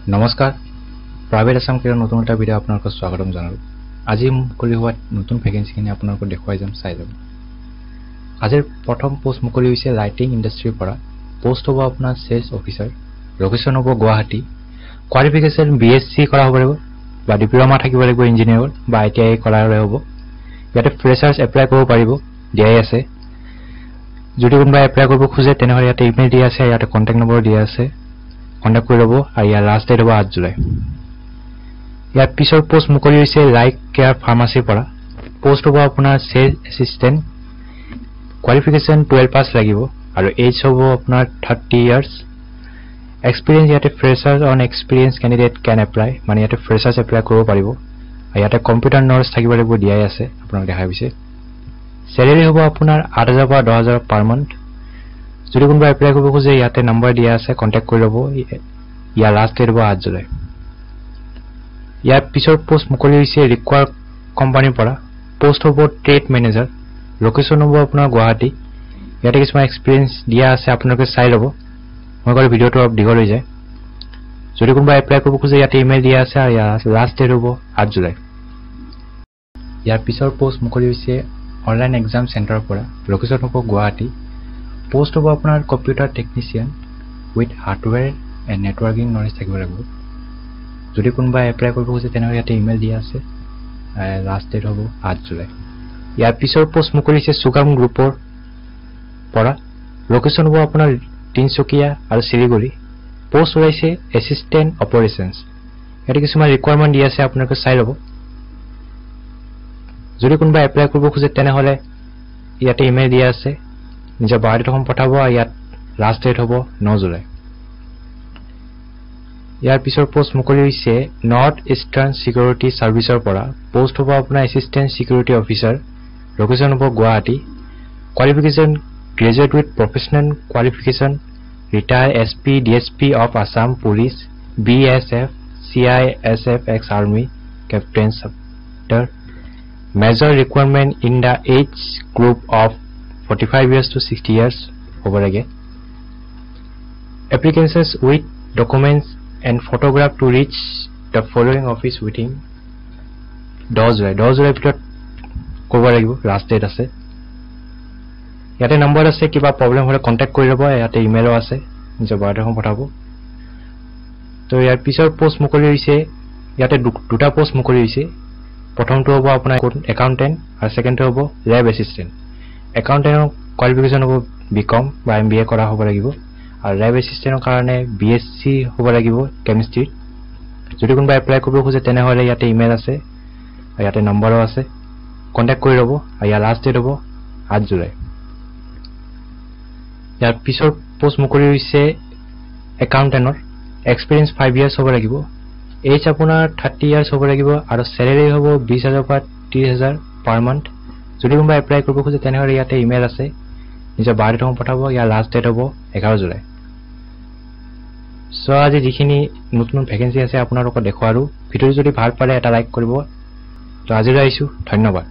নমস্কাৰ প্ৰাইভেট আসাম কেৰ নতুন এটা ভিডিও আপোনালোকক স্বাগতম জনালো আজি মুকলি হোৱা নতুন ভ্যাকেন্সিখিনি আপোনালোকক দেখুৱাই যাম চাই যাব আজিৰ প্ৰথম পোষ্ট মুকলি হৈছে লাইটিং ইণ্ডাষ্ট্ৰীৰ পৰা পোষ্ট হ'ব আপোনাৰ সেলছ অফিচাৰ লোকেশন হ'ব গুৱাহাটী কোৱালিফিকেশন বিএসসি কৰা হ'ব বা ডিপ্লোমা থাকিব লাগিব ইঞ্জিনিয়াৰ বা আইটিআই কৰা হ'ব ইয়াতে ফ্ৰেছাৰ্ছ এপ্লাই কৰিব পাৰিব দিয়াই আছে যদি কোনোবা এপ্লাই কৰিব খোজে তেনেহলে ইয়াতে ইমেইল দিয়া আছে ইয়াতে কন্টাক্ট নম্বৰ দিয়া আছে কন্টাক্ট কৰি ল'ব আৰু ইয়াৰ লাষ্ট ডেট হ'ব 8 জুলাই ইয়াৰ পিছৰ পোষ্ট মুকলি হৈছে লাইক কেয়াৰ ফাৰ্মাসীৰ পৰা পোষ্ট হ'ব আপোনাৰ সেলছ এসিস্ট্যান্ট কোৱালিফিকেশন 12 পাস লাগিব আৰু এজ হ'ব আপোনাৰ 30 ইয়াৰ্স এক্সপেৰিয়েন্স ইয়াতে freshers on experience candidate can apply মানে ইয়াতে ফ্ৰেছাৰ্ছ এপ্লাই কৰিব পাৰিব আৰু ইয়াতে কম্পিউটাৰ নলেজ থাকিব লাগিব দিয়াই আছে আপোনাক দেখাই দিছে স্যালাৰি হ'ব আপোনাৰ 8000 পৰা 10000 পাৰ মান্থ যদি কোনোবা এপ্লাই কৰিব খোজে ইয়াতে নম্বৰ দিয়া আছে কন্টাক্ট কৰি ল'ব ইয়াৰ লাষ্ট ডেট হ'ব 8 জুলাই ইয়াৰ পিছৰ পোষ্ট মুকলি হৈছে ৰিকোয়াৰ কোম্পানীৰ পৰা পোষ্ট হ'ব ট্ৰেড মেনেজাৰ লোকেশন হ'ব আপোনাৰ গুৱাহাটী ইয়াতে কিছুমান এক্সপেৰিয়েন্স দিয়া আছে আপোনালোকে চাই ল'ব মই কৰি ভিডিওটো দীঘল হৈ যায় যদি কোনোবা এপ্লাই কৰিব খোজে ইয়াতে ইমেইল দিয়া আছে আৰু ইয়াৰ লাষ্ট ডেট হ'ব 8 জুলাই ইয়াৰ পিছৰ পোষ্ট মুকলি হৈছে অনলাইন এক্সাম চেণ্টাৰৰ পৰা লোকেশন হ'ব গুৱাহাটী পোষ্ট হ'ব আপোনাৰ computer technician with hardware and networking knowledge থাকিব লাগিব যদি কোনোবা এপ্লাই কৰিব খোজে তেনেহলে ইয়াতে ইমেইল দিয়া আছে লাষ্ট ডেট হ'ব 8 জুলাই ইয়াৰ পিছৰ পোষ্ট মুকলি হৈছে সুগাম গ্ৰুপৰ পৰা লোকেশন হ'ব আপোনাৰ তিনচুকীয়া আৰু শিলিগুৰি পোষ্ট হৈছে এসিস্ট্যান্ট অপাৰেশনছ ইয়াতে কিছুমান ৰিকোয়াৰমেন্ট দিয়া আছে আপোনালোকে চাই ল'ব যদি কোনোবা এপ্লাই কৰিব খোজে তেনেহলে ইয়াতে ইমেইল দিয়া আছে নিজৰ বায়োডাটাখন পঠাব আৰু ইয়াত লাষ্ট ডেট হ'ব 9 জুলাই ইয়াৰ পিছৰ পোষ্ট মুকলি হৈছে নৰ্থ ইষ্টাৰ্ণ সিকিউৰিটি সাৰ্ভিসৰ পৰা পোষ্ট হ'ব আপোনাৰ এসিস্ট্যান্ট সিকিউৰিটি অফিচাৰ লোকেশন হ'ব Guwahati qualification graduate with professional qualification retired SP DSP of Assam police BSF CISF ex army captain subedar major requirement in the age group of 45 years to 60 years over again applications with documents and photograph to reach the following office within 10 July ভিতৰত কৰিব লাগিব last date আছে ইয়াতে number আছে কিবা problem হলে contact কৰি ল'ব ইয়াতে ইমেইলও আছে নিজৰ বায়োডাটাখন পঠাব তো ইয়াৰ পিছৰ পোষ্ট মুকলি হৈছে ইয়াতে দুটা পোষ্ট মুকলি হৈছে প্ৰথমটো হ'ব আপোনাৰ একাউন্টেন্ট আৰু সেকেন্ডটো হ'ব ল্যাব এসিস্ট্যান্ট একাউন্টেন্টৰ কোৱালিফিকেশন হ'ব বিকম বা এমবিএ কৰা হ'ব লাগিব আৰু ল্যাব এসিস্ট্যান্টৰ কাৰণে বিএসসি হ'ব লাগিব কেমিষ্ট্ৰি যদি কোনোবা এপ্লাই কৰিব খোজে তেনেহলে ইয়াতে ইমেইল আছে আৰু ইয়াতে নম্বৰো আছে কন্টাক্ট কৰি ল'ব আৰু ইয়াৰ লাষ্ট ডেট হ'ব 8 জুলাই ইয়াৰ পিছৰ পোষ্ট মুকলি হৈছে একাউন্টেন্টৰ এক্সপেৰিয়েন্স 5 ইয়াৰ্স হ'ব লাগিব এজ আপোনাৰ 30 ইয়াৰ্স হ'ব লাগিব আৰু স্যালাৰি হ'ব 20000 পৰা 30000 পাৰ মান্থ যদি কোনোবা এপ্লাই কৰিব খোজে তেনেহলে ইয়াতে ইমেইল আছে নিজৰ বায়োডাটাখন পঠাব ইয়াৰ লাষ্ট ডেট হ'ব 11 জুলাই সো আজি যিখিনি নতুন ভ্যাকেন্সি আছে আপোনালোকক দেখুৱাৰো ভিডিওটো যদি ভাল পালে এটা লাইক কৰিব তো আজিলৈ আহিছো ধন্যবাদ